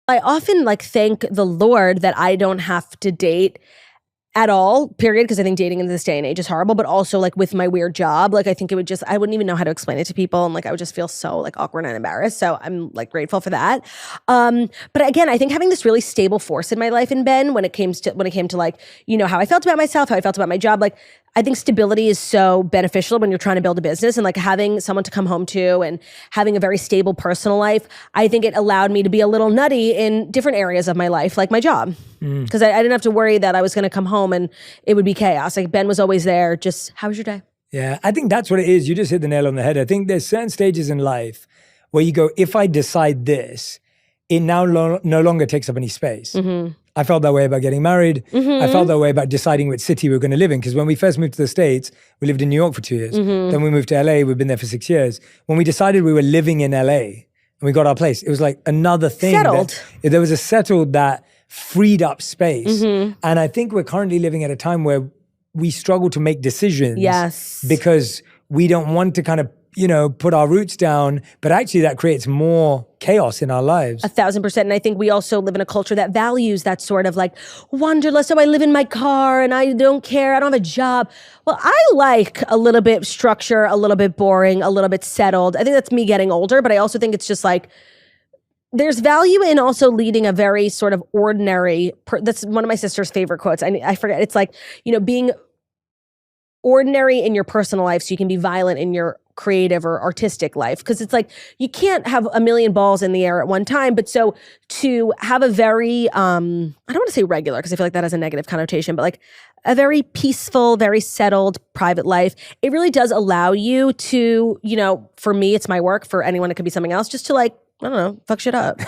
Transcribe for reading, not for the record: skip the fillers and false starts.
I often like thank the Lord that I don't have to date at all, period, because I think dating in this day and age is horrible, but also like with my weird job, like I think it would just, I wouldn't even know how to explain it to people, and like I would just feel so like awkward and embarrassed. So I'm like grateful for that. But again, I think having this really stable force in my life in Ben, when it came to like, you know, how I felt about myself, how I felt about my job, like I think stability is so beneficial when you're trying to build a business, and like having someone to come home to and having a very stable personal life, I think it allowed me to be a little nutty in different areas of my life, like my job. Because I didn't have to worry that I was going to come home and it would be chaos. Like Ben was always there. Just, how was your day? Yeah, I think that's what it is. You just hit the nail on the head. I think there's certain stages in life where you go, if I decide this, it now no longer takes up any space. I felt that way about getting married. I felt that way about deciding which city we were going to live in. Because when we first moved to the States, we lived in New York for 2 years. Then we moved to LA. We've been there for 6 years. When we decided we were living in LA and we got our place, it was like another thing. Settled. There was a settled that freed up space. And I think we're currently living at a time where we struggle to make decisions. Yes. Because we don't want to kind of, you know, put our roots down, but actually that creates more chaos in our lives. 1,000%. And I think we also live in a culture that values that sort of like wanderlust. Oh, I live in my car and I don't care. I don't have a job. Well, I like a little bit structure, a little bit boring, a little bit settled. I think that's me getting older, but I also think it's just like, there's value in also leading a very sort of ordinary, that's one of my sister's favorite quotes. I forget. It's like, you know, being ordinary in your personal life so you can be violent in your creative or artistic life. Because it's like, you can't have a million balls in the air at one time. But so to have a very, I don't want to say regular, because I feel like that has a negative connotation, but like a very peaceful, very settled private life, it really does allow you to, you know, for me, it's my work. For anyone, it could be something else, just to like, I don't know, fuck shit up.